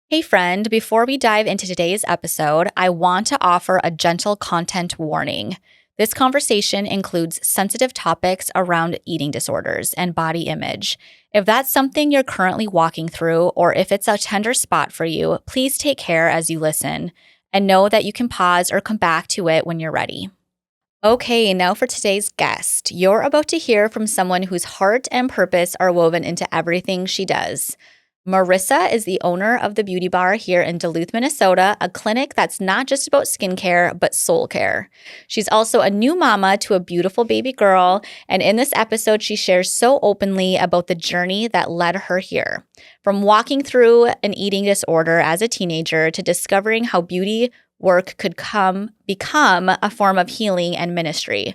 Hey friend, before we dive into today's episode, I want to offer a gentle content warning. This conversation includes sensitive topics around eating disorders and body image. If that's something you're currently walking through, or if it's a tender spot for you, please take care as you listen and know that you can pause or come back to it when you're ready. Okay, now for today's guest. You're about to hear from someone whose heart and purpose are woven into everything she does. Marissa is the owner of the Beauty Bar here in Duluth, Minnesota, a clinic that's not just about skincare, but soul care. She's also a new mama to a beautiful baby girl, and in this episode, she shares so openly about the journey that led her here. From walking through an eating disorder as a teenager to discovering how beauty work could become a form of healing and ministry.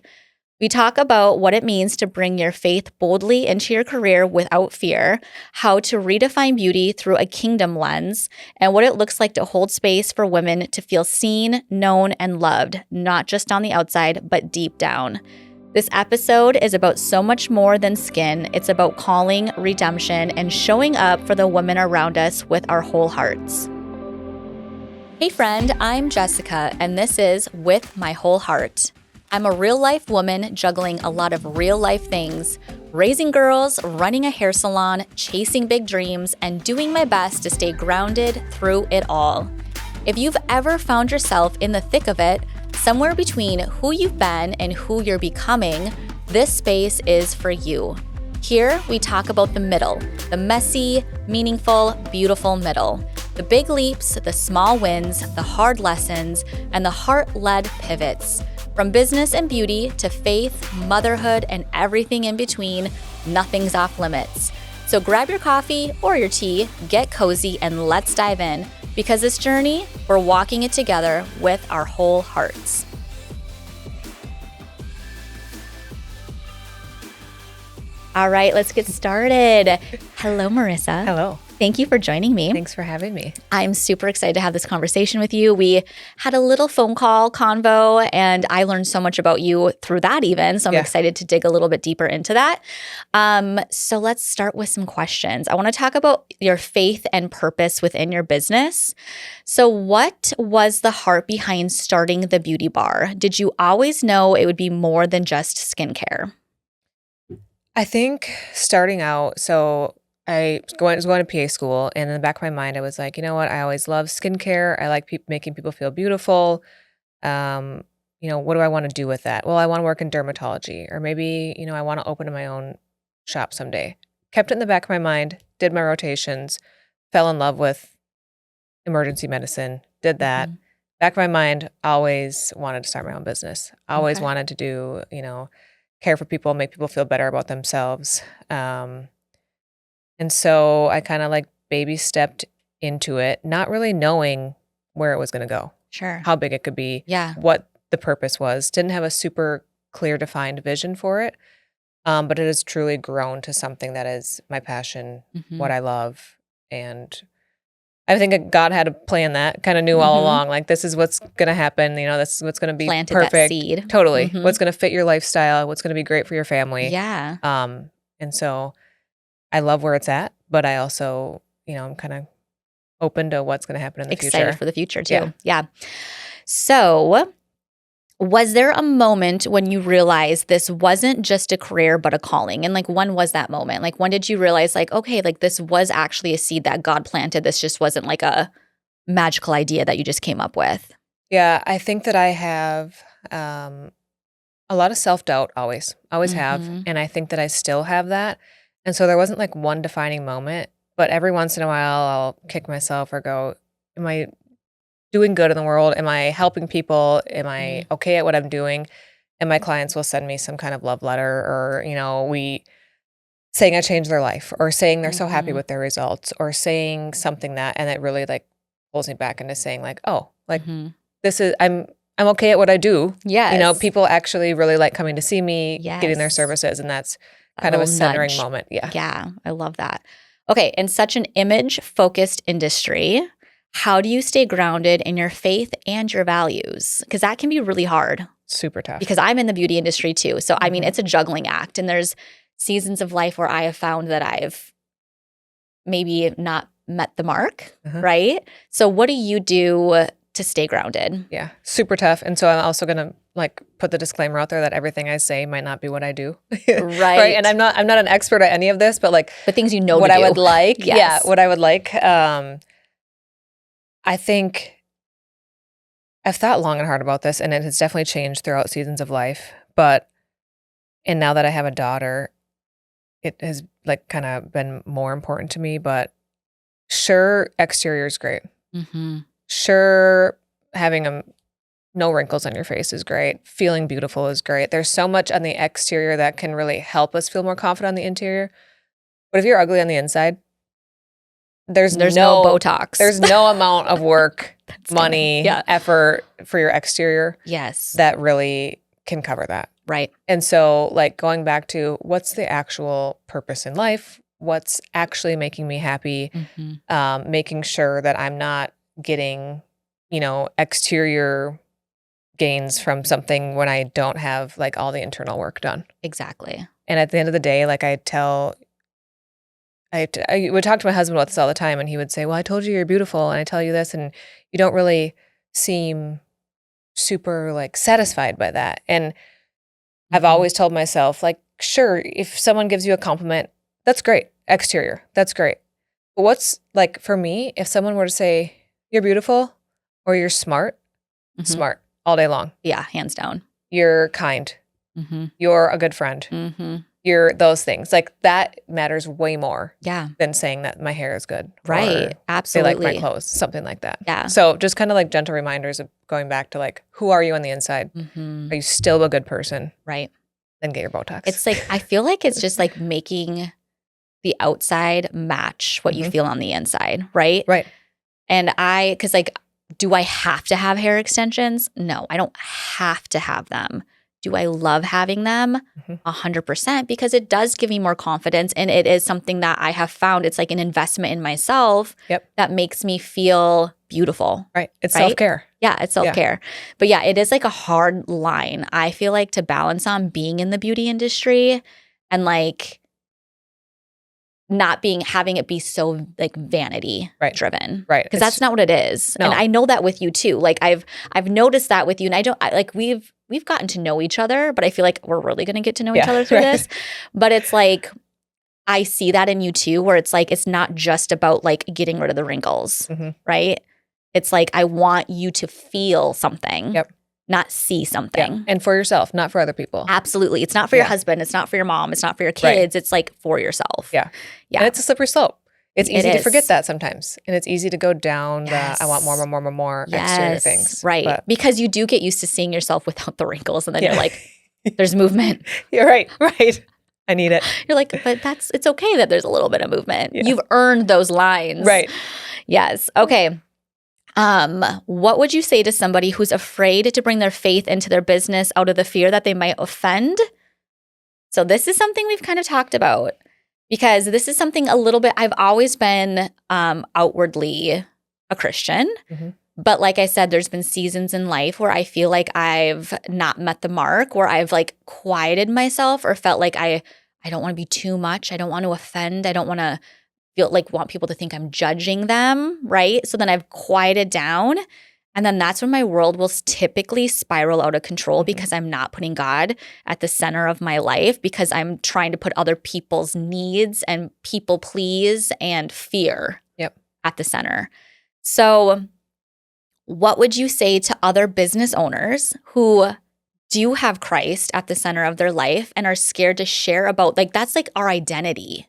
We talk about what it means to bring your faith boldly into your career without fear, how to redefine beauty through a kingdom lens, and what it looks like to hold space for women to feel seen, known, and loved, not just on the outside, but deep down. This episode is about so much more than skin. It's about calling, redemption, and showing up for the women around us with our whole hearts. Hey friend, I'm Jessica, and this is With My Whole Heart. I'm a real-life woman juggling a lot of real-life things, raising girls, running a hair salon, chasing big dreams, and doing my best to stay grounded through it all. If you've ever found yourself in the thick of it, somewhere between who you've been and who you're becoming, this space is for you. Here, we talk about the middle, the messy, meaningful, beautiful middle. The big leaps, the small wins, the hard lessons, and the heart-led pivots. From business and beauty to faith, motherhood, and everything in between, nothing's off limits. So grab your coffee or your tea, get cozy, and let's dive in. Because this journey, we're walking it together with our whole hearts. All right, let's get started. Hello, Marissa. Hello. Thank you for joining me. Thanks for having me. I'm super excited to have this conversation with you. We had a little phone call convo, and I learned so much about you through that even. So I'm excited to dig a little bit deeper into that. So let's start with some questions. I want to talk about your faith and purpose within your business. So what was the heart behind starting the beauty bar? Did you always know it would be more than just skincare? I think starting out, I was going to PA school, and in the back of my mind, I was like, you know what? I always love skincare. I like making people feel beautiful. What do I want to do with that? Well, I want to work in dermatology, or maybe, I want to open my own shop someday. Kept it in the back of my mind, did my rotations, fell in love with emergency medicine, did that. Mm-hmm. Back of my mind, always wanted to start my own business. Always wanted to do, care for people, make people feel better about themselves. And so I kind of baby stepped into it, not really knowing where it was going to go. Sure. How big it could be. Yeah. What the purpose was. Didn't have a super clear defined vision for it. But it has truly grown to something that is my passion, what I love. And I think God had to plan that, kind of knew all along, this is what's going to happen. This is what's going to be Planted perfect. That seed. Totally. What's going to fit your lifestyle, what's going to be great for your family. Yeah. And so I love where it's at, but I also, I'm kind of open to what's going to happen in the future. Excited for the future too. Yeah. So was there a moment when you realized this wasn't just a career, but a calling? And when was that moment? When did you realize okay, this was actually a seed that God planted. This just wasn't a magical idea that you just came up with. Yeah. I think that I have a lot of self-doubt always have. And I think that I still have that. And so there wasn't one defining moment, but every once in a while I'll kick myself or go, am I doing good in the world? Am I helping people? Am I okay at what I'm doing? And my clients will send me some kind of love letter or, saying I changed their life or saying they're so happy with their results or saying something and it really pulls me back into saying this is, I'm okay at what I do. Yes. People actually really like coming to see me, getting their services. And that's kind of a centering moment. Yeah. Yeah. I love that. Okay. In such an image-focused industry, how do you stay grounded in your faith and your values? Because that can be really hard. Super tough. Because I'm in the beauty industry too. So, I mean, it's a juggling act. And there's seasons of life where I have found that I've maybe not met the mark, right? So what do you do to stay grounded? Yeah, super tough. And so I'm also going to like put the disclaimer out there that everything I say might not be what I do. Right. And I'm not an expert at any of this, but like but things you know what to I do. would like. Yes. Yeah, what I would like. I think I've thought long and hard about this, and it has definitely changed throughout seasons of life. And now that I have a daughter, it has like kind of been more important to me. But sure, exterior is great. Sure, having no wrinkles on your face is great. Feeling beautiful is great. There's so much on the exterior that can really help us feel more confident on the interior. But if you're ugly on the inside, there's no Botox. There's no amount of work, money, effort for your exterior. Yes. That really can cover that. Right. And so like going back to what's the actual purpose in life? What's actually making me happy? Making sure that I'm not getting, exterior gains from something when I don't have like all the internal work done. Exactly. And at the end of the day, like I would talk to my husband about this all the time, and he would say, well, I told you you're beautiful, and I tell you this, and you don't really seem super like satisfied by that. And I've always told myself, like, sure, if someone gives you a compliment, that's great. Exterior, that's great. But what's like for me, if someone were to say, you're beautiful or you're smart, smart all day long. Yeah, hands down. You're kind. You're a good friend. You're those things. Like that matters way more than saying that my hair is good. Right. Absolutely. They like my clothes, something like that. Yeah. So just kind of like gentle reminders of going back to like, who are you on the inside? Are you still a good person? Right. Then get your Botox. It's like, I feel like it's just like making the outside match what you feel on the inside. Right. Right. And because like, do I have to have hair extensions? No, I don't have to have them. Do I love having them? 100%, because it does give me more confidence. And it is something that I have found. It's like an investment in myself that makes me feel beautiful. Right. It's self-care. Yeah, it's self-care. But yeah, it is like a hard line, I feel like, to balance on being in the beauty industry and like not having it be so like vanity driven. Right. Because that's not what it is. No. And I know that with you too. Like I've noticed that with you. And like we've gotten to know each other, but I feel like we're really going to get to know each other through this. But it's like, I see that in you too, where it's like, it's not just about like getting rid of the wrinkles, right? It's like, I want you to feel something. Not see something. Yeah. And for yourself, not for other people. Absolutely. It's not for your husband. It's not for your mom. It's not for your kids. It's like for yourself. Yeah. And it's a slippery slope. It's easy to forget that sometimes. And it's easy to go down the I want more exterior things. Right. But because you do get used to seeing yourself without the wrinkles. And then you're like, there's movement. You're right. Right. I need it. You're like, but it's okay that there's a little bit of movement. Yeah. You've earned those lines. Right. Yes. Okay. What would you say to somebody who's afraid to bring their faith into their business out of the fear that they might offend? So this is something we've kind of talked about because this is something a little bit, I've always been outwardly a Christian. But like I said, there's been seasons in life where I feel like I've not met the mark, where I've like quieted myself or felt like I don't want to be too much. I don't want to offend. I don't want to want people to think I'm judging them, right? So then I've quieted down, and then that's when my world will typically spiral out of control because I'm not putting God at the center of my life because I'm trying to put other people's needs and people please and fear at the center. So what would you say to other business owners who do have Christ at the center of their life and are scared to share about, like, that's like our identity.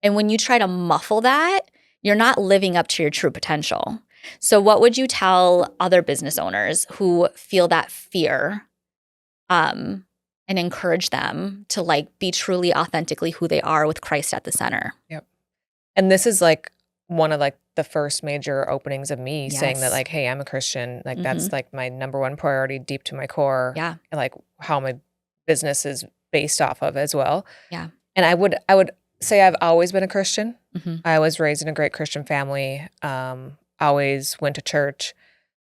And when you try to muffle that, you're not living up to your true potential. So what would you tell other business owners who feel that fear and encourage them to like be truly authentically who they are with Christ at the center? And this is like one of like the first major openings of me saying that like, hey, I'm a Christian. Like that's like my number one priority deep to my core. And like how my business is based off of as well. And I would say I've always been a Christian. I was raised in a great Christian family. Always went to church.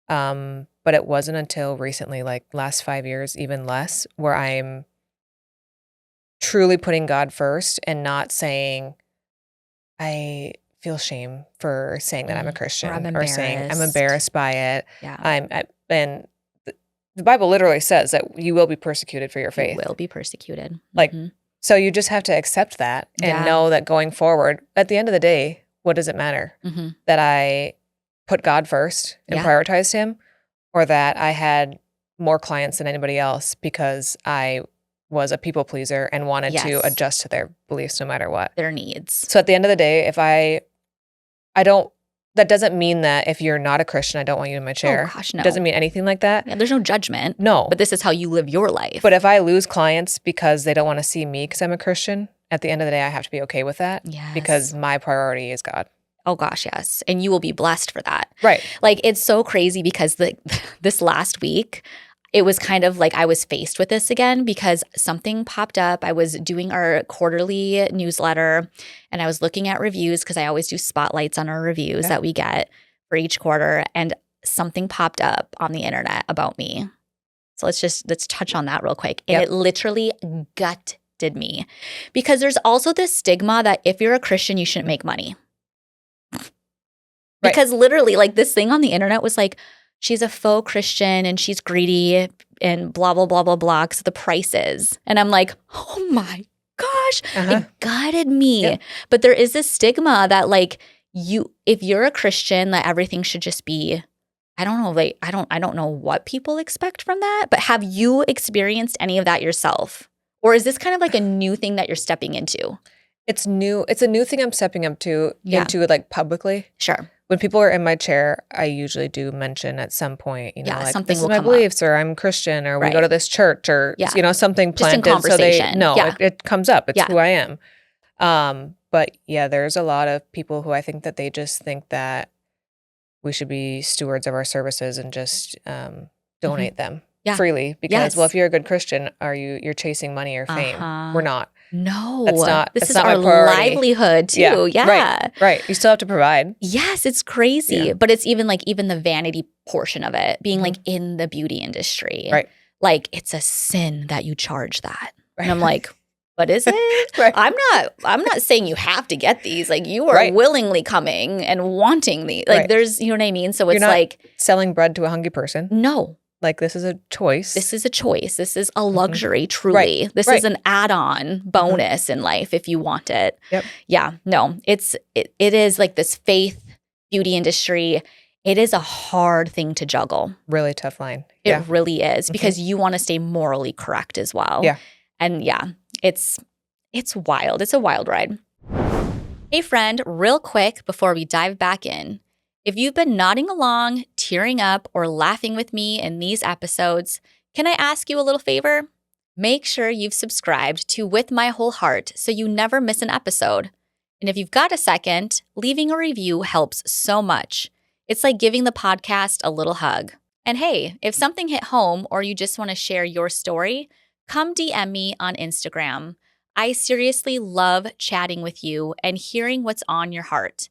But it wasn't until recently, like last 5 years, even less, where I'm truly putting God first and not saying, I feel shame for saying that I'm a Christian Or I'm or saying I'm embarrassed. embarrassed by it. Yeah. And the Bible literally says that you will be persecuted for your You faith. will be persecuted. Like, so you just have to accept that and know that going forward, at the end of the day, what does it matter? That I put God first and prioritized him, or that I had more clients than anybody else because I was a people pleaser and wanted to adjust to their beliefs no matter what. Their needs. So at the end of the day, if I don't, that doesn't mean that if you're not a Christian, I don't want you in my chair. Oh, gosh, no. It doesn't mean anything like that. Yeah, there's no judgment. No. But this is how you live your life. But if I lose clients because they don't want to see me because I'm a Christian, at the end of the day, I have to be okay with that. Yes. Because my priority is God. Oh gosh, yes. And you will be blessed for that. Right. Like, it's so crazy because this last week, it was kind of like I was faced with this again because something popped up. I was doing our quarterly newsletter and I was looking at reviews because I always do spotlights on our reviews that we get for each quarter. And something popped up on the internet about me. So let's touch on that real quick. And it literally gutted me because there's also this stigma that if you're a Christian, you shouldn't make money. Because literally, like, this thing on the internet was like, she's a faux Christian and she's greedy and blah, blah, blah, blah, blah, because of the prices. And I'm like, oh my gosh, it gutted me. Yep. But there is this stigma that, like, if you're a Christian, that everything should just be, I don't know, like, I don't know what people expect from that, but have you experienced any of that yourself? Or is this kind of like a new thing that you're stepping into? It's new. It's a new thing I'm stepping up to into, like, publicly. Sure. When people are in my chair, I usually do mention at some point, you know, like, something this is my beliefs, or I'm Christian, or we go to this church, or, you know, something planted. Just in conversation. So it comes up. It's who I am. But yeah, there's a lot of people who I think that they just think that we should be stewards of our services and just donate them freely because, well, if you're a good Christian, you're chasing money or fame? We're not. No, that's is not our my priority. livelihood too. Yeah. Right. You still have to provide. Yes, it's crazy. But it's even the vanity portion of it being like in the beauty industry. Right. Like, it's a sin that you charge that. And I'm like, what is it? I'm not saying you have to get these. Like, you are willingly coming and wanting these. Like, there's, you know what I mean? So it's like selling bread to a hungry person. No. Like, this is a choice. This is a choice. This is a luxury, truly. This is an add-on bonus in life if you want it. Yep. Yeah. No, it is like this faith beauty industry. It is a hard thing to juggle. Really tough line. It really is because you want to stay morally correct as well. Yeah. And it's wild. It's a wild ride. Hey friend, real quick before we dive back in. If you've been nodding along, tearing up, or laughing with me in these episodes, can I ask you a little favor? Make sure you've subscribed to With My Whole Heart so you never miss an episode. And if you've got a second, leaving a review helps so much. It's like giving the podcast a little hug. And hey, if something hit home or you just want to share your story, come DM me on Instagram. I seriously love chatting with you and hearing what's on your heart.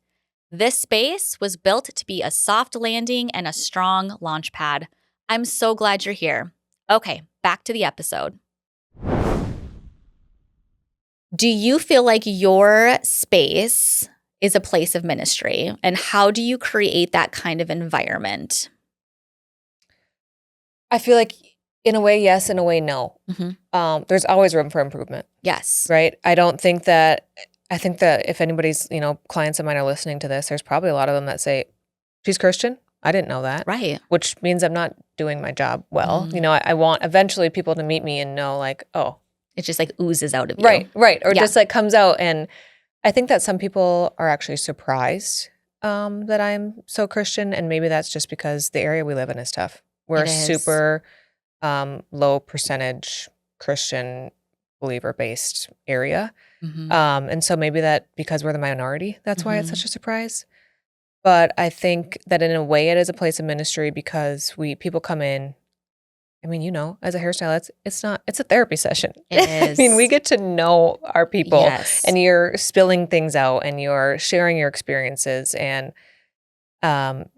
This space was built to be a soft landing and a strong launch pad. I'm so glad you're here. Okay, back to the episode. Do you feel like your space is a place of ministry? And how do you create that kind of environment? I feel like in a way, yes. In a way, no. There's always room for improvement. Yes. Right? I think that if anybody's, clients of mine are listening to this, there's probably a lot of them that say, she's Christian? I didn't know that. Right. Which means I'm not doing my job well. I want eventually people to meet me and know, like, oh. It just like oozes out of you. Right. Or just like comes out. And I think that some people are actually surprised that I'm so Christian. And maybe that's just because the area we live in is tough. We're a super low percentage Christian believer-based area. And so maybe that because we're the minority, that's why it's such a surprise. But I think that in a way it is a place of ministry because people come in. I mean, as a hairstylist, it's a therapy session. It is. I mean, we get to know our people and you're spilling things out and you're sharing your experiences. And I'm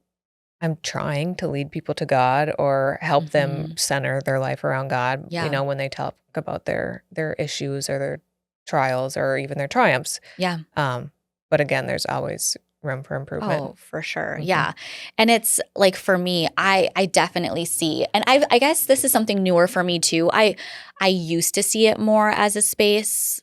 trying to lead people to God or help them center their life around God, when they talk about their issues or their trials or even their triumphs. Yeah. But But again, there's always room for improvement. Oh, for sure. Yeah. And it's like for me, I definitely see, and I guess this is something newer for me too. I used to see it more as a space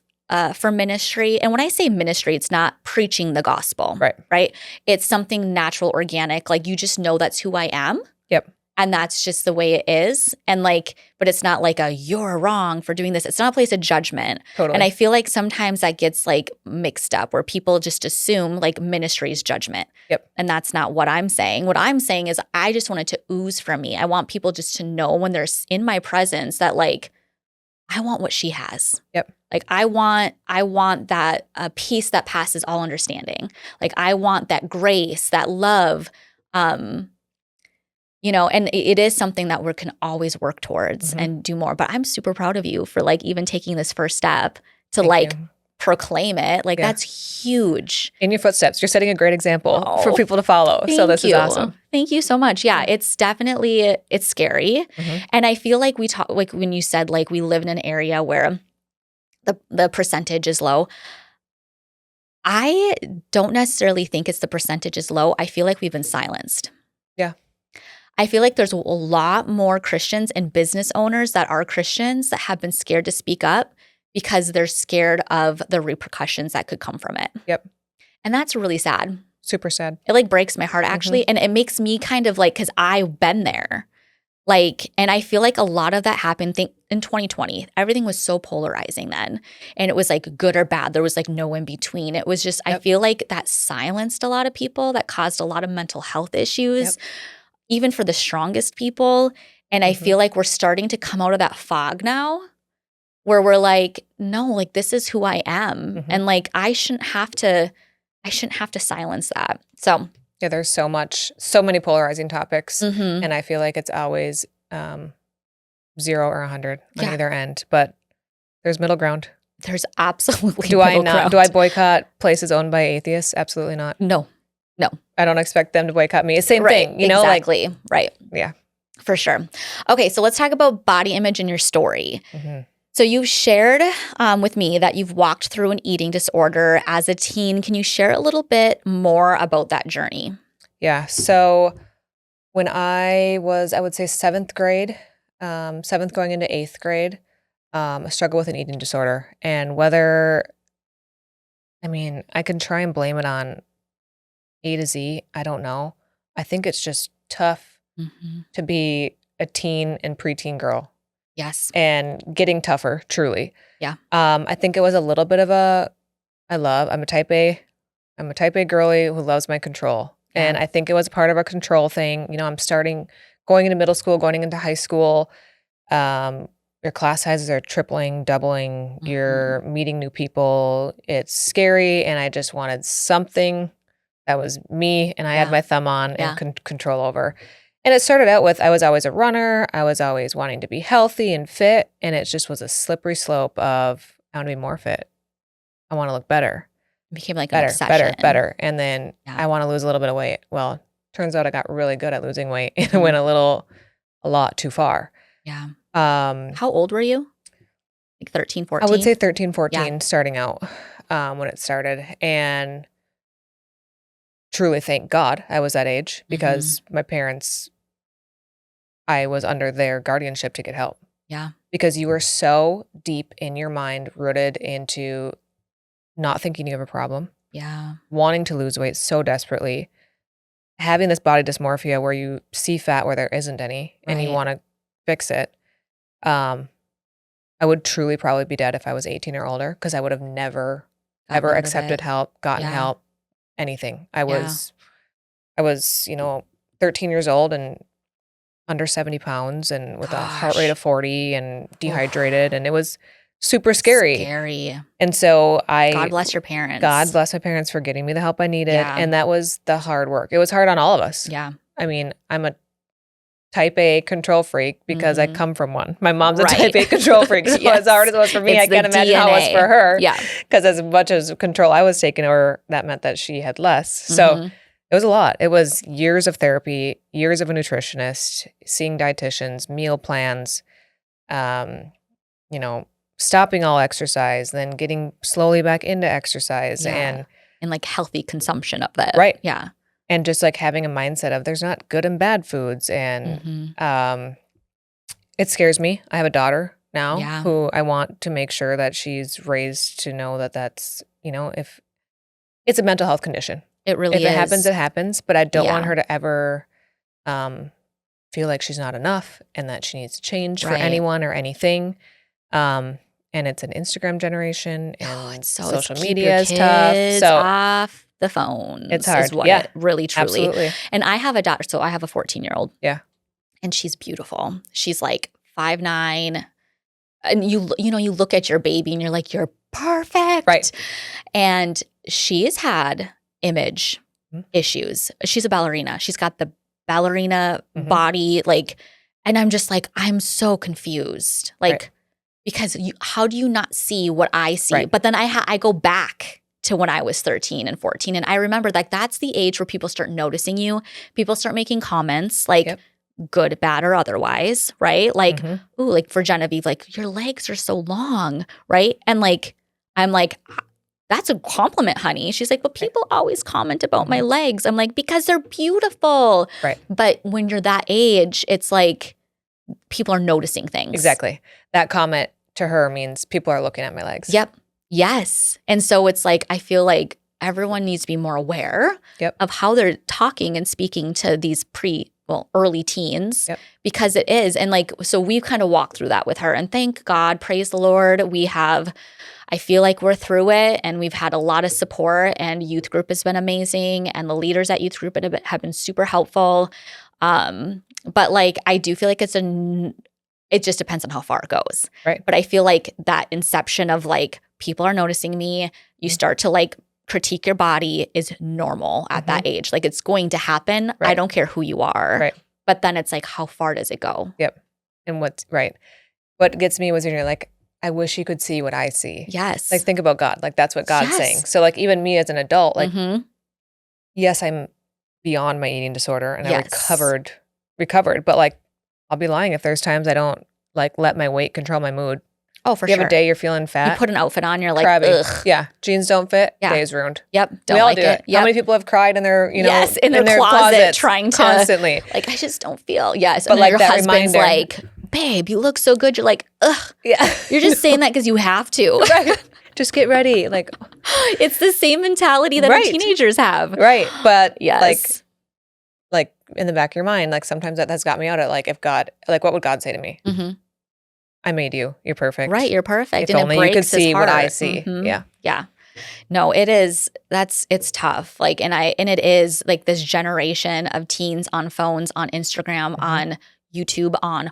for ministry. And when I say ministry, it's not preaching the gospel. Right. It's something natural, organic. Like you just know that's who I am. Yep. And that's just the way it is. And like, but it's not like you're wrong for doing this. It's not a place of judgment. Totally. And I feel like sometimes that gets like mixed up where people just assume like ministry is judgment. Yep. And that's not what I'm saying. What I'm saying is I just want it to ooze from me. I want people just to know when they're in my presence that like, I want what she has. Yep. Like I want that peace that passes all understanding. Like I want that grace, that love, you know, and it is something that we can always work towards and do more. But I'm super proud of you for like even taking this first step to Thank you. Proclaim it. Like that's huge. In your footsteps. You're setting a great example for people to follow. So this is awesome. Thank you so much. Yeah, it's definitely, it's scary. And I feel like we talk, like when you said like we live in an area where the percentage is low. I don't necessarily think it's the percentage is low. I feel like we've been silenced. Yeah. I feel like there's a lot more Christians and business owners that are Christians that have been scared to speak up because they're scared of the repercussions that could come from it. Yep. And that's really sad. Super sad. It like breaks my heart actually. And it makes me kind of like, because I've been there. Like, and I feel like a lot of that happened in 2020. Everything was so polarizing then. And it was like good or bad. There was like no in between. It was just, I feel like that silenced a lot of people, that caused a lot of mental health issues. Even for the strongest people. And I feel like we're starting to come out of that fog now where we're like, no, like this is who I am. And like I shouldn't have to silence that. So yeah, there's so many polarizing topics. And I feel like it's always 0 or 100 on either end. But there's middle ground. There's absolutely Do I boycott places owned by atheists? Absolutely not. No. I don't expect them to boycott me. It's the same thing, you know? Exactly. Right. Yeah. For sure. Okay, so let's talk about body image in your story. So you shared with me that you've walked through an eating disorder as a teen. Can you share a little bit more about that journey? Yeah. So when I was, I would say 7th grade, 7th going into 8th grade, I struggled with an eating disorder. And I can try and blame it on A to Z. I don't know. I think it's just tough to be a teen and preteen girl. Yes. And getting tougher, truly. Yeah. I think it was a little bit of I'm a type A girly who loves my control. Yeah. And I think it was part of a control thing. You know, I'm going into middle school, going into high school. Your class sizes are tripling, doubling. You're meeting new people. It's scary. And I just wanted something that was me and I had my thumb on and control over. And it started out with I was always a runner. I was always wanting to be healthy and fit. And it just was a slippery slope of I want to be more fit. I want to look better. It became like an obsession. Better. And then I want to lose a little bit of weight. Well, turns out I got really good at losing weight and it went a lot too far. Yeah. How old were you? Like 13, 14? I would say 13, 14 starting out when it started. And truly thank God I was that age because my parents, I was under their guardianship to get help. Yeah. Because you were so deep in your mind, rooted into not thinking you have a problem. Yeah. Wanting to lose weight so desperately. Having this body dysmorphia where you see fat where there isn't any and you want to fix it. I would truly probably be dead if I was 18 or older because I would have never, ever accepted help, gotten help. Anything. I was, 13 years old and under 70 pounds and with a heart rate of 40 and dehydrated. And it was super scary. And so God bless your parents. God bless my parents for getting me the help I needed. Yeah. And that was the hard work. It was hard on all of us. Yeah. I mean, I'm a type A control freak because I come from one. My mom's a type A control freak. So as hard as it was for me, I can't imagine how it was for her. Yeah. Because as much as control I was taking over, that meant that she had less. So it was a lot. It was years of therapy, years of a nutritionist, seeing dietitians, meal plans, stopping all exercise, then getting slowly back into exercise. And and like healthy consumption of it. Right. Yeah. And just like having a mindset of there's not good and bad foods. And it scares me. I have a daughter now who I want to make sure that she's raised to know that that's, if it's a mental health condition. It really is. If it happens, it happens. But I don't want her to ever feel like she's not enough and that she needs to change for anyone or anything. And it's an Instagram generation and social media is tough. So off the phone. It's hard. Is what it really, truly. Absolutely. And I have a daughter. So I have a 14-year-old. Yeah. And she's beautiful. She's like 5'9". And you look at your baby and you're like, you're perfect. Right. And she's had image issues. She's a ballerina. She's got the ballerina body, like, and I'm just like, I'm so confused. Like, because how do you not see what I see? Right. But then I go back to when I was 13 and 14. And I remember like that's the age where people start noticing you. People start making comments like good, bad, or otherwise, right? Like, ooh, like for Genevieve, like your legs are so long, right? And like, I'm like, that's a compliment, honey. She's like, but people always comment about my legs. I'm like, because they're beautiful. Right. But when you're that age, it's like people are noticing things. Exactly. That comment to her means people are looking at my legs. Yep. Yes. And so it's like, I feel like everyone needs to be more aware of how they're talking and speaking to these early teens because it is. And like, so we've kind of walked through that with her and thank God, praise the Lord. I feel like we're through it and we've had a lot of support and youth group has been amazing and the leaders at youth group have been super helpful. But like, I do feel like it just depends on how far it goes. Right. But I feel like that inception of like, people are noticing me, you start to like critique your body is normal at that age. Like it's going to happen. I don't care who you are. Right. But then it's like, how far does it go? Yep. And what gets me was when you're like, I wish you could see what I see. Yes. Like think about God. Like that's what God's saying. So like even me as an adult, like yes, I'm beyond my eating disorder and I recovered, but like I'll be lying if there's times I don't like let my weight control my mood. Oh, for you sure. have a day you're feeling fat. You put an outfit on, you're like, crabby. ugh. Yeah. Jeans don't fit. Day's ruined. Yep. We all do it. Yep. How many people have cried in their, in their closet trying to constantly. Like, I just don't feel. Yes. But and like your that husband's reminder. like, babe, you look so good. You're like, ugh. Yeah. You're just saying that because you have to. Right. Just get ready. Like, it's the same mentality that our teenagers have. Right. But yes. like in the back of your mind, like sometimes that's got me out at like, if God, like what would God say to me? I made you. You're perfect. Right. You're perfect. If and only it breaks you could see his heart. what I see. Yeah. Yeah. No, it is. It's tough. Like, and it is like this generation of teens on phones, on Instagram, on YouTube, on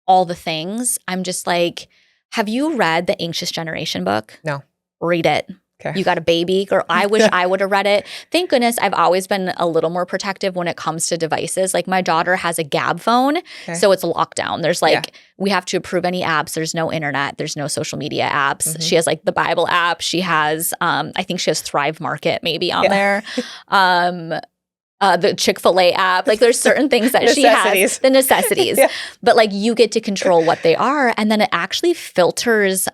all the things. I'm just like, have you read the Anxious Generation book? No. Read it. Okay. You got a baby, girl. I wish I would have read it. Thank goodness I've always been a little more protective when it comes to devices. Like my daughter has a Gab phone, so it's lockdown. There's like, we have to approve any apps. There's no internet. There's no social media apps. She has like the Bible app. She has, I think she has Thrive Market maybe on there. The Chick-fil-A app. Like there's certain things that she has. The necessities. But like you get to control what they are. And then it actually filters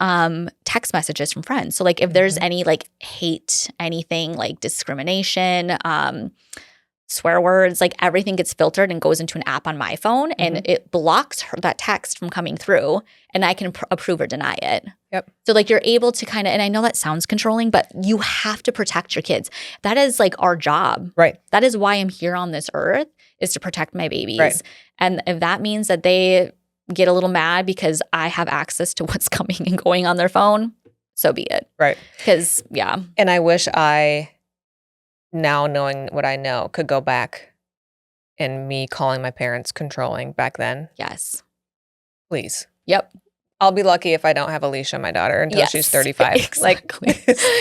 text messages from friends. So like if there's any like hate, anything like discrimination, swear words, like everything gets filtered and goes into an app on my phone and it blocks that text from coming through and I can approve or deny it. Yep. So like you're able to kind of, and I know that sounds controlling, but you have to protect your kids. That is like our job. Right. That is why I'm here on this earth, is to protect my babies. Right. And if that means that they get a little mad because I have access to what's coming and going on their phone, so be it. Right. Because, And I wish now knowing what I know, could go back and me calling my parents controlling back then. Yes. Please. Yep. I'll be lucky if I don't have a leash on my daughter until she's 35. Exactly.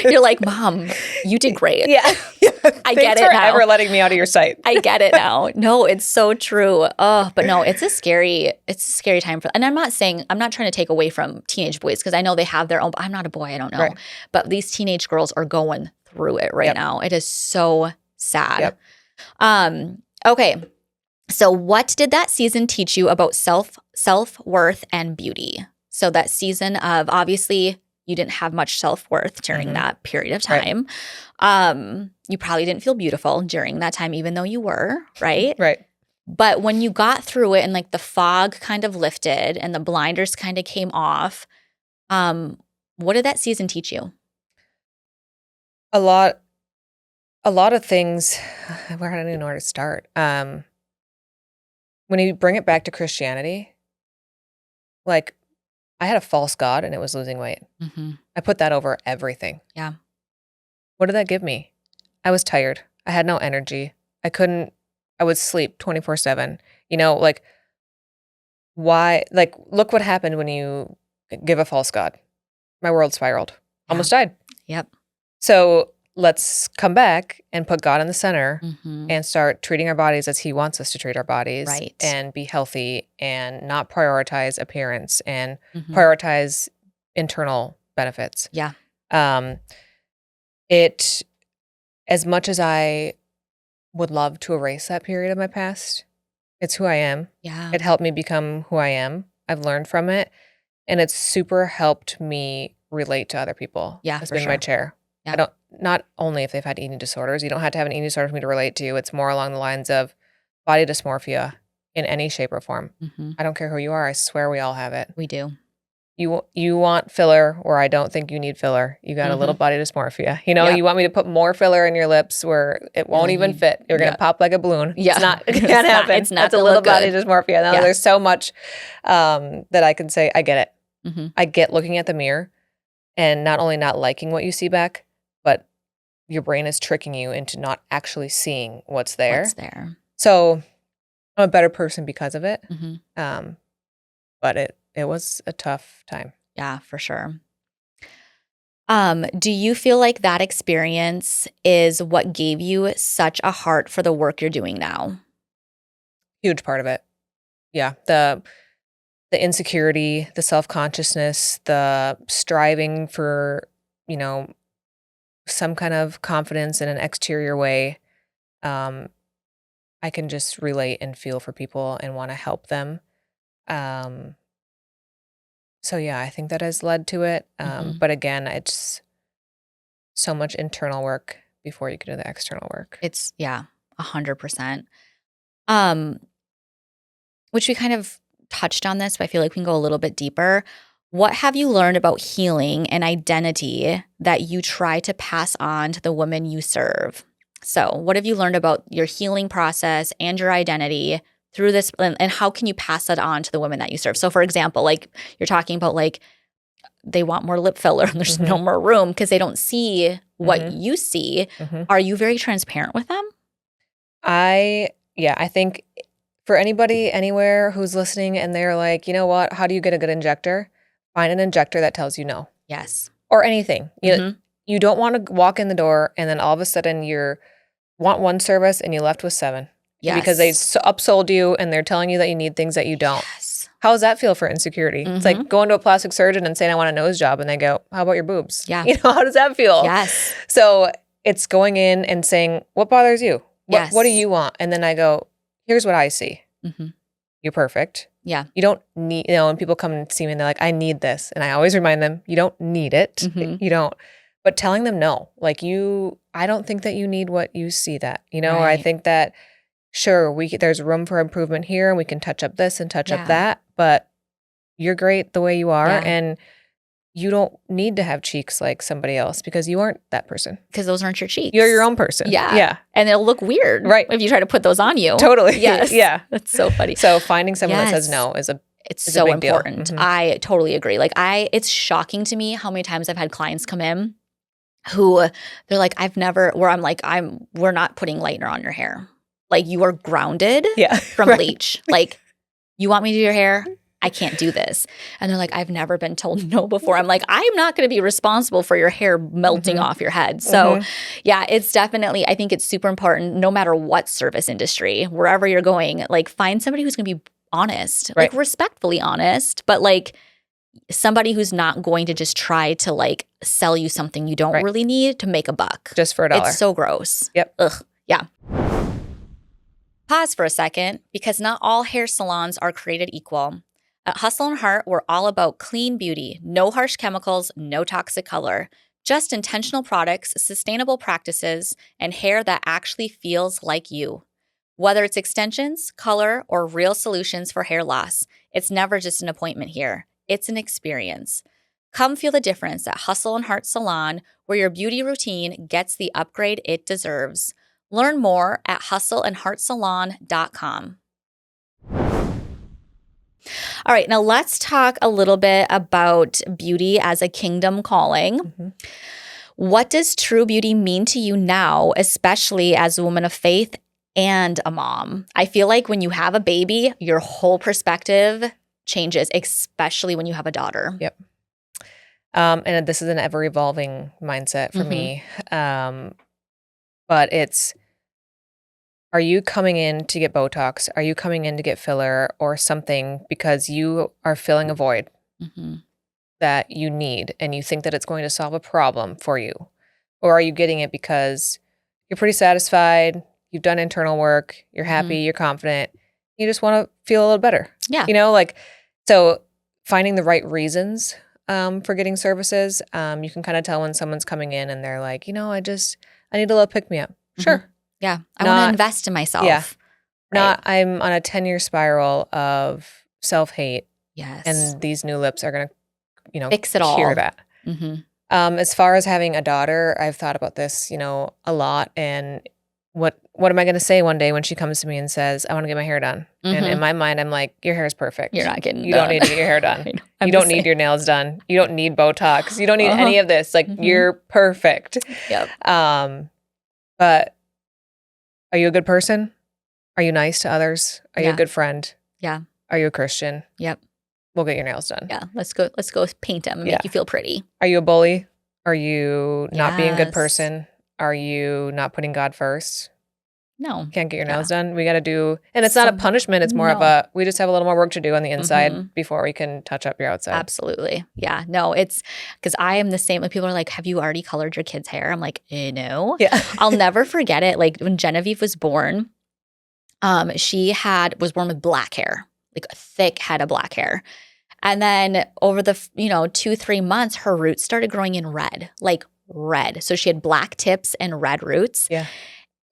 You're like, Mom, you did great. Yeah. I get it now. Thanks for ever letting me out of your sight. I get it now. No, it's so true. Oh, but no, it's a scary time and I'm not trying to take away from teenage boys because I know they have their own, I'm not a boy, I don't know. Right. But these teenage girls are going through it right now. It is so sad. Yep. Okay. So what did that season teach you about self-worth and beauty? So that season of obviously you didn't have much self-worth during that period of Right. time. You probably didn't feel beautiful during that time, even though you were, right? Right. But when you got through it and like the fog kind of lifted and the blinders kind of came off, what did that season teach you? A lot of things. Where I don't even know where to start. When you bring it back to Christianity, like I had a false god and it was losing weight. Mm-hmm. I put that over everything. Yeah. What did that give me? I was tired. I had no energy. I would sleep 24/7. You know, like why, like look what happened when you give a false god. My world spiraled. Yeah. Almost died. Yep. So let's come back and put God in the center Mm-hmm. and start treating our bodies as he wants us to treat our bodies. Right. And be healthy and not prioritize appearance and Mm-hmm. prioritize internal benefits. Yeah. It, as much as I would love to erase that period of my past, it's who I am. Yeah. It helped me become who I am. I've learned from it. And it's super helped me relate to other people. Yeah, It's for been my sure. chair. Yeah. Not only if they've had eating disorders, you don't have to have an eating disorder for me to relate to. It's more along the lines of body dysmorphia in any shape or form. Mm-hmm. I don't care who you are. I swear we all have it. We do. You want filler where I don't think you need filler. You got a little body dysmorphia. You know, Yep. you want me to put more filler in your lips where it won't even fit. You're going to pop like a balloon. Yeah. It's not, it It's can't not- happen. it's not That's a gonna little look body good. dysmorphia. Now, Yeah. there's so much that I can say, I get it. Mm-hmm. I get looking at the mirror and not only not liking what you see back, but your brain is tricking you into not actually seeing what's there. What's there? So I'm a better person because of it. Mm-hmm. But it was a tough time. Yeah, for sure. Do you feel like that experience is what gave you such a heart for the work you're doing now? Huge part of it. Yeah. The insecurity, the self-consciousness, the striving for, you know, some kind of confidence in an exterior way. I can just relate and feel for people and want to help them. So yeah, I think that has led to it. But again, it's so much internal work before you can do the external work. It's 100%. Which we kind of touched on this, but I feel like we can go a little bit deeper. What have you learned about healing and identity that you try to pass on to the women you serve? So what have you learned about your healing process and your identity through this, and how can you pass that on to the women that you serve? So for example, like you're talking about like they want more lip filler and there's no more room because they don't see what you see. Are you very transparent with them? I think for anybody anywhere who's listening and they're like, you know what, how do you get a good injector? Find an injector that tells you no. Yes. Or anything. You don't want to walk in the door and then all of a sudden you want one service and you left with 7. Yes. Because they upsold you and they're telling you that you need things that you don't. Yes. How does that feel for insecurity? It's like going to a plastic surgeon and saying, I want a nose job. And they go, how about your boobs? Yeah. You know, how does that feel? Yes. So it's going in and saying, what bothers you? What do you want? And then I go, here's what I see. You're perfect. Yeah. You don't need, when people come and see me and they're like, I need this. And I always remind them, you don't need it. You don't. But telling them no, like I don't think that you need what you see that, or I think that, sure, there's room for improvement here and we can touch up this and touch up that, but you're great the way you are. And you don't need to have cheeks like somebody else because you aren't that person. Because those aren't your cheeks. You're your own person. Yeah. And it'll look weird. Right. If you try to put those on you. Totally. Yes. Yeah. That's so funny. So finding someone that says no it's is so a big deal. important. I totally agree. Like it's shocking to me how many times I've had clients come in who they're like, we're not putting lightener on your hair. Like you are grounded from bleach. Like you want me to do your hair? I can't do this. And they're like, I've never been told no before. I'm like, I'm not going to be responsible for your hair melting off your head. So it's definitely, I think it's super important no matter what service industry, wherever you're going, like find somebody who's going to be honest, like respectfully honest, but like somebody who's not going to just try to like sell you something you don't really need to make a buck. Just for $1. It's so gross. Yep. Ugh. Yeah. Pause for a second because not all hair salons are created equal. At Hustle and Heart, we're all about clean beauty, no harsh chemicals, no toxic color, just intentional products, sustainable practices, and hair that actually feels like you. Whether it's extensions, color, or real solutions for hair loss, it's never just an appointment here. It's an experience. Come feel the difference at Hustle and Heart Salon, where your beauty routine gets the upgrade it deserves. Learn more at hustleandheartsalon.com. All right, now let's talk a little bit about beauty as a kingdom calling. Mm-hmm. What does true beauty mean to you now, especially as a woman of faith and a mom? I feel like when you have a baby, your whole perspective changes, especially when you have a daughter. Yep. And this is an ever-evolving mindset for me. But it's, are you coming in to get Botox? Are you coming in to get filler or something because you are filling a void that you need and you think that it's going to solve a problem for you? Or are you getting it because you're pretty satisfied, you've done internal work, you're happy, you're confident, you just want to feel a little better? Yeah. So finding the right reasons for getting services, you can kind of tell when someone's coming in and they're like, I need a little pick-me-up. Sure. Yeah. I want to invest in myself. Yeah. Right. I'm on a 10-year spiral of self-hate. Yes. And these new lips are going to, fix it all. Cure that. As far as having a daughter, I've thought about this, a lot. And what am I going to say one day when she comes to me and says, I want to get my hair done? And in my mind, I'm like, your hair is perfect. You're not getting You don't need to get your hair done. You don't need your nails done. You don't need Botox. You don't need any of this. Like, you're perfect. Yep. But are you a good person? Are you nice to others? Are you a good friend? Yeah. Are you a Christian? Yep. We'll get your nails done. Yeah. Let's go paint them and make you feel pretty. Are you a bully? Are you not being a good person? Are you not putting God first? No. Can't get your nails done. We got to do, and it's not a punishment. It's more of we just have a little more work to do on the inside before we can touch up your outside. Absolutely. Yeah. No, it's because I am the same. Like, people are like, have you already colored your kid's hair? I'm like, no. Yeah. I'll never forget it. Like, when Genevieve was born, she was born with black hair, like a thick head of black hair. And then over the, 2-3 months, her roots started growing in red. So she had black tips and red roots. Yeah.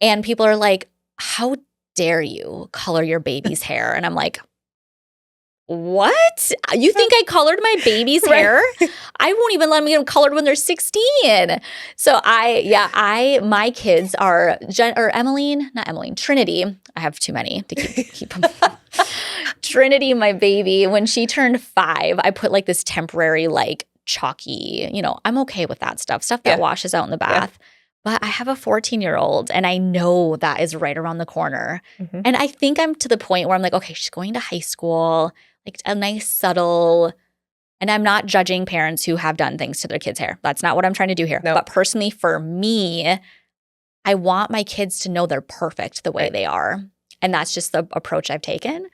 And people are like, how dare you color your baby's hair? And I'm like, what? You think I colored my baby's hair? I won't even let them get them colored when they're 16. So my kids are Trinity. I have too many to keep them. Trinity, my baby, when she turned 5, I put this temporary chalky, I'm okay with that stuff that washes out in the bath. But I have a 14-year-old and I know that is right around the corner. And I think I'm to the point where I'm like, okay, she's going to high school, a nice subtle, and I'm not judging parents who have done things to their kids' hair. That's not what I'm trying to do here. Nope. But personally for me, I want my kids to know they're perfect the way they are. And that's just the approach I've taken.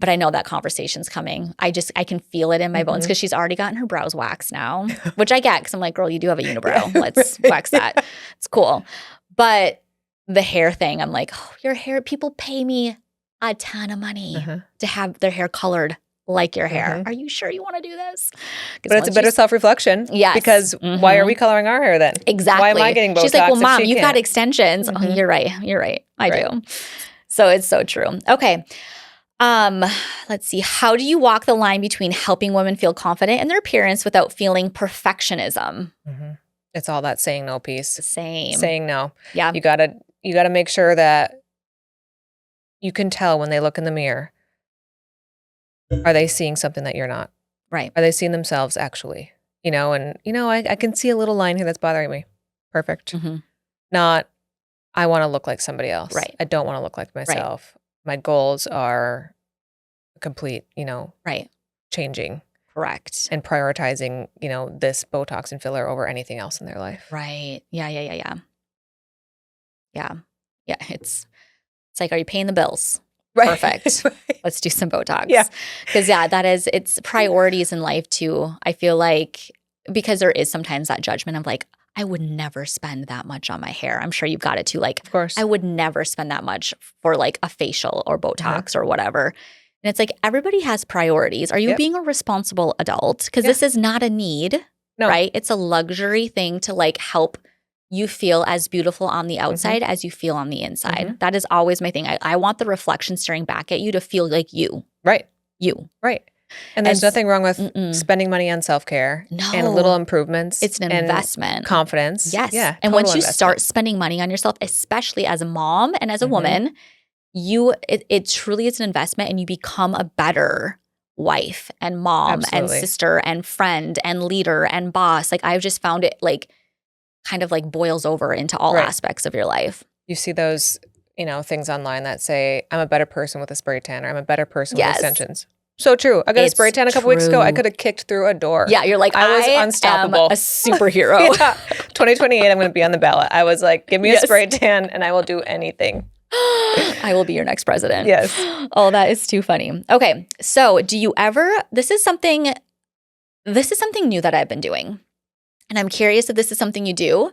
But I know that conversation's coming. I can feel it in my bones because she's already gotten her brows waxed now, which I get because I'm like, girl, you do have a unibrow. Let's wax that. It's cool. But the hair thing, I'm like, your hair, people pay me a ton of money to have their hair colored like your hair. Are you sure you want to do this? But it's a bit of self-reflection. Yes. Because why are we coloring our hair then? Exactly. Why am I getting Botox? She's like, well, Mom, you've got extensions. Oh, you're right. I do. So it's so true. Okay. Let's see. How do you walk the line between helping women feel confident in their appearance without feeling perfectionism? It's all that saying no piece. Saying no. Yeah. You gotta make sure that you can tell when they look in the mirror. Are they seeing something that you're not? Right. Are they seeing themselves actually? I can see a little line here that's bothering me. Perfect. Not, I want to look like somebody else. Right. I don't want to look like myself. Right. My goals are complete, changing. Correct. And prioritizing, this Botox and filler over anything else in their life. Right. Yeah. It's like, are you paying the bills? Right. Perfect. Let's do some Botox. Yeah. Because it's priorities in life too. I feel like, because there is sometimes that judgment of like, I would never spend that much on my hair. I'm sure you've got it too. Of course. I would never spend that much for a facial or Botox or whatever. And it's like everybody has priorities. Are you being a responsible adult? Because this is not a need, right? It's a luxury thing to like help you feel as beautiful on the outside as you feel on the inside. That is always my thing. I want the reflection staring back at you to feel like you. Right. You. Right. And there's nothing wrong with spending money on self-care and little improvements. It's an investment. Confidence. Yes. Yeah. And once you start spending money on yourself, especially as a mom and as a woman, it truly is an investment, and you become a better wife and mom and sister and friend and leader and boss. Like I've just found it like kind of like boils over into all aspects of your life. You see those, things online that say, I'm a better person with a spray tan, or I'm a better person with extensions. So true. I got a spray tan a couple weeks ago. I could have kicked through a door. Yeah, you're like, I was unstoppable. Am a superhero. 2028, I'm going to be on the ballot. I was like, give me a spray tan and I will do anything. I will be your next president. Yes. Oh, that is too funny. Okay. So do you ever, this is something new that I've been doing. And I'm curious if this is something you do.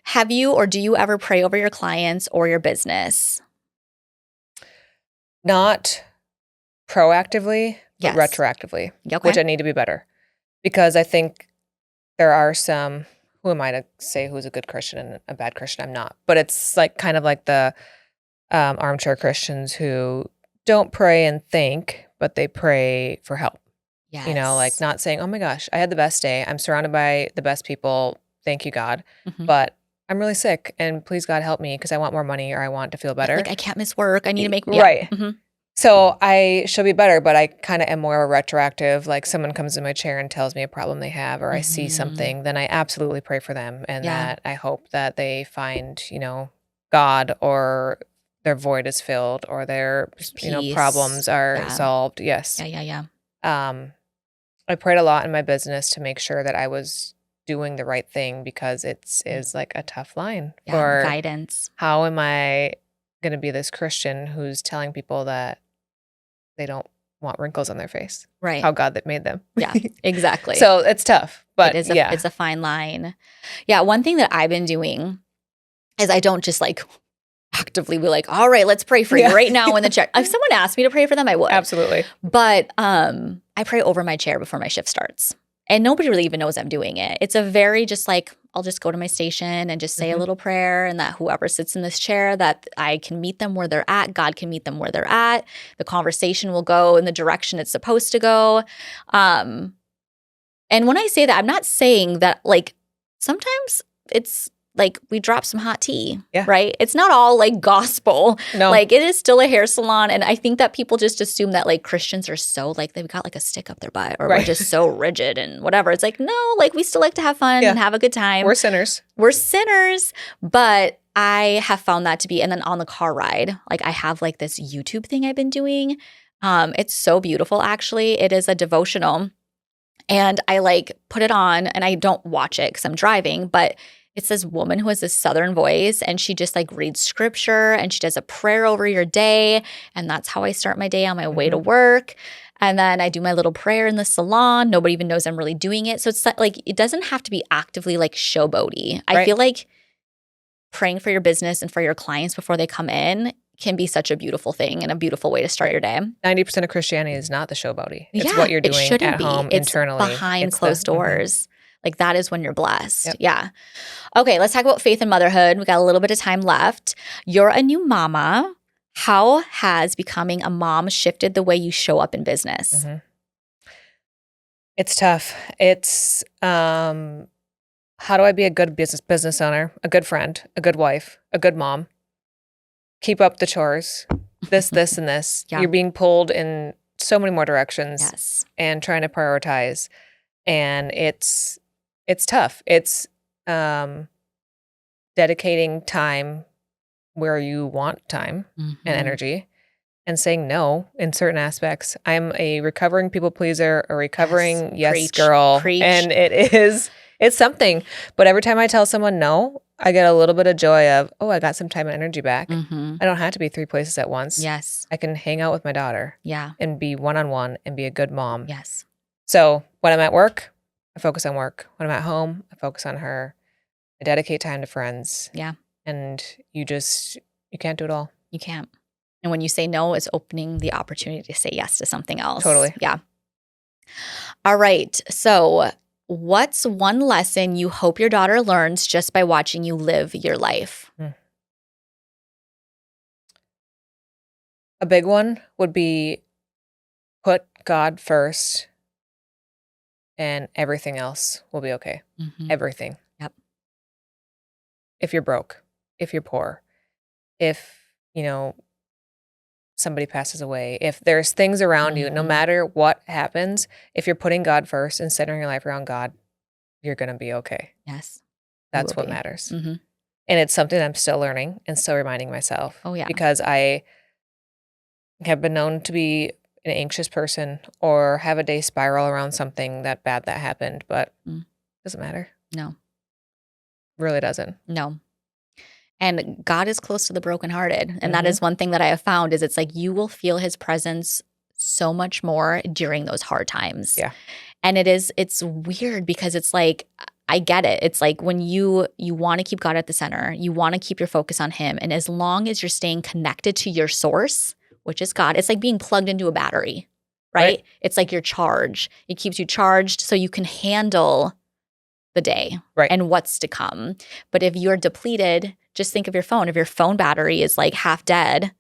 Have you or do you ever pray over your clients or your business? Not proactively, but retroactively, which I need to be better. Because I think there are some, who am I to say who's a good Christian and a bad Christian? I'm not. But it's like kind of like the armchair Christians who don't pray and think, but they pray for help. Yes. Like not saying, oh my gosh, I had the best day. I'm surrounded by the best people. Thank you, God. But I'm really sick and please God help me because I want more money or I want to feel better. Like I can't miss work. I need to make more. Right. So I should be better, but I kind of am more retroactive. Like someone comes in my chair and tells me a problem they have or I see something, then I absolutely pray for them. And that I hope that they find, God, or their void is filled or their, problems are solved. Yes. Yeah. I prayed a lot in my business to make sure that I was doing the right thing because it is like a tough line for guidance. How am I going to be this Christian who's telling people that they don't want wrinkles on their face? Right. How God that made them. Yeah, exactly. So it's tough, but it's a fine line. Yeah. One thing that I've been doing is I don't just like actively be like, all right, let's pray for you right now in the chair. If someone asked me to pray for them, I would. Absolutely. But I pray over my chair before my shift starts. And nobody really even knows I'm doing it. It's a very just like, I'll just go to my station and just say a little prayer, and that whoever sits in this chair, that I can meet them where they're at. God can meet them where they're at. The conversation will go in the direction it's supposed to go. And when I say that, I'm not saying that like sometimes it's like we drop some hot tea, right? It's not all like gospel. No. Like it is still a hair salon. And I think that people just assume that like Christians are so like they've got like a stick up their butt or we're just so rigid and whatever. It's like, no, like we still like to have fun and have a good time. We're sinners. But I have found that to be, and then on the car ride, like I have like this YouTube thing I've been doing. It's so beautiful, actually. It is a devotional. And I like put it on and I don't watch it because I'm driving, but it's this woman who has this Southern voice and she just like reads scripture and she does a prayer over your day. And that's how I start my day on my way to work. And then I do my little prayer in the salon. Nobody even knows I'm really doing it. So it's like, it doesn't have to be actively like showboaty. I feel like praying for your business and for your clients before they come in can be such a beautiful thing and a beautiful way to start your day. 90% of Christianity is not the showboaty. It's what you're doing at home internally. It's behind closed doors. Like that is when you're blessed. Yep. Yeah. Okay, let's talk about faith and motherhood. We got a little bit of time left. You're a new mama. How has becoming a mom shifted the way you show up in business? It's tough. It's how do I be a good business owner, a good friend, a good wife, a good mom? Keep up the chores. This, and this. You're being pulled in so many more directions and trying to prioritize. And it's tough. It's dedicating time where you want time and energy and saying no in certain aspects. I'm a recovering people pleaser, a recovering girl. Preach. And it's something. But every time I tell someone no, I get a little bit of joy of, oh, I got some time and energy back. I don't have to be 3 places at once. Yes. I can hang out with my daughter. Yeah. And be one-on-one and be a good mom. Yes. So when I'm at work, I focus on work. When I'm at home, I focus on her. I dedicate time to friends. Yeah. And you can't do it all. You can't. And when you say no, it's opening the opportunity to say yes to something else. Totally. Yeah. All right. So what's one lesson you hope your daughter learns just by watching you live your life? A big one would be put God first and everything else will be okay. Everything. Yep. If you're broke, if you're poor, if, somebody passes away, if there's things around you, no matter what happens, if you're putting God first and centering your life around God, you're going to be okay. Yes. That's what matters. And it's something I'm still learning and still reminding myself. Oh, yeah. Because I have been known to be an anxious person or have a day spiral around something that happened, but it doesn't matter. No. Really doesn't. No. And God is close to the brokenhearted. And that is one thing that I have found is it's like you will feel his presence so much more during those hard times. Yeah. And it's weird because it's like, I get it. It's like when you want to keep God at the center, you want to keep your focus on him. And as long as you're staying connected to your source, which is God, it's like being plugged into a battery, right? It's like your charge. It keeps you charged so you can handle the day and what's to come. But if you're depleted, just think of your phone. If your phone battery is like half dead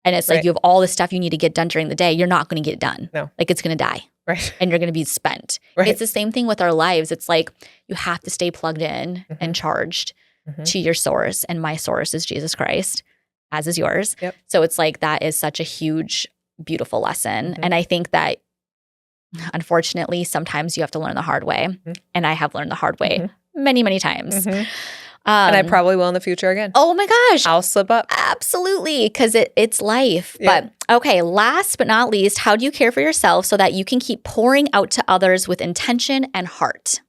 and it's like you have all the stuff you need to get done during the day, you're not going to get it done. No. Like it's going to die. Right. And you're going to be spent. Right. It's the same thing with our lives. It's like you have to stay plugged in and charged to your source. And my source is Jesus Christ, as is yours. Yep. So it's like that is such a huge, beautiful lesson. And I think that unfortunately, sometimes you have to learn the hard way. And I have learned the hard way many, many times. And I probably will in the future again. Oh my gosh. I'll slip up. Absolutely. Because it's life. Yeah. But okay, last but not least, how do you care for yourself so that you can keep pouring out to others with intention and heart?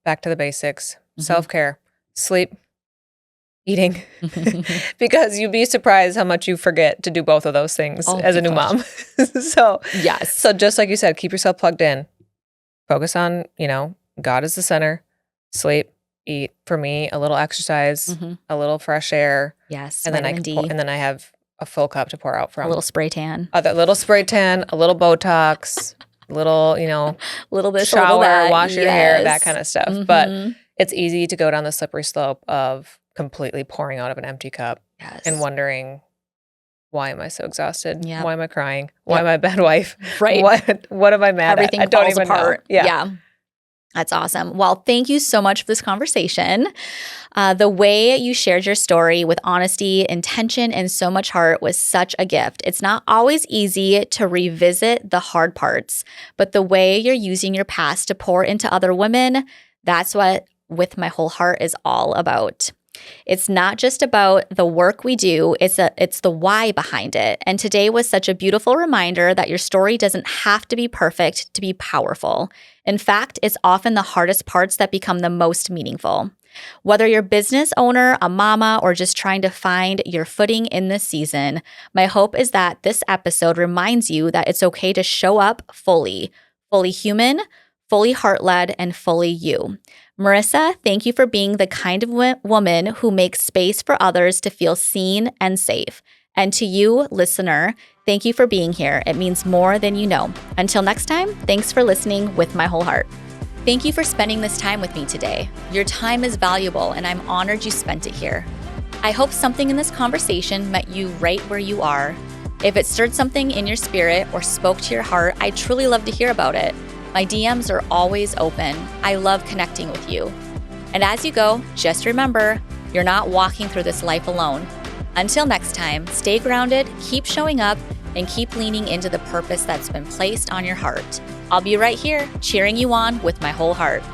Back to the basics. Self-care, sleep, eating. Because you'd be surprised how much you forget to do both of those things as a new mom. So yes. So just like you said, keep yourself plugged in. Focus on, God is the center. Sleep, eat. For me, a little exercise, a little fresh air. Yes. And then I have a full cup to pour out from. A little spray tan. A little spray tan, a little Botox, a little, little bit shower, little that. wash your hair, that kind of stuff. But it's easy to go down the slippery slope of completely pouring out of an empty cup and wondering, why am I so exhausted? Yep. Why am I crying? Why am I a bad wife? Right. What am I mad Everything at? I don't falls even apart. know. Yeah. That's awesome. Well, thank you so much for this conversation. The way you shared your story with honesty, intention, and so much heart was such a gift. It's not always easy to revisit the hard parts, but the way you're using your past to pour into other women, that's what With My Whole Heart is all about. It's not just about the work we do, it's the why behind it. And today was such a beautiful reminder that your story doesn't have to be perfect to be powerful. In fact, it's often the hardest parts that become the most meaningful. Whether you're a business owner, a mama, or just trying to find your footing in this season, my hope is that this episode reminds you that it's okay to show up fully human, fully heart-led, and fully you. Marissa, thank you for being the kind of woman who makes space for others to feel seen and safe. And to you, listener, thank you for being here. It means more than you know. Until next time, thanks for listening with my whole heart. Thank you for spending this time with me today. Your time is valuable, and I'm honored you spent it here. I hope something in this conversation met you right where you are. If it stirred something in your spirit or spoke to your heart, I'd truly love to hear about it. My DMs are always open. I love connecting with you. And as you go, just remember, you're not walking through this life alone. Until next time, stay grounded, keep showing up, and keep leaning into the purpose that's been placed on your heart. I'll be right here, cheering you on with my whole heart.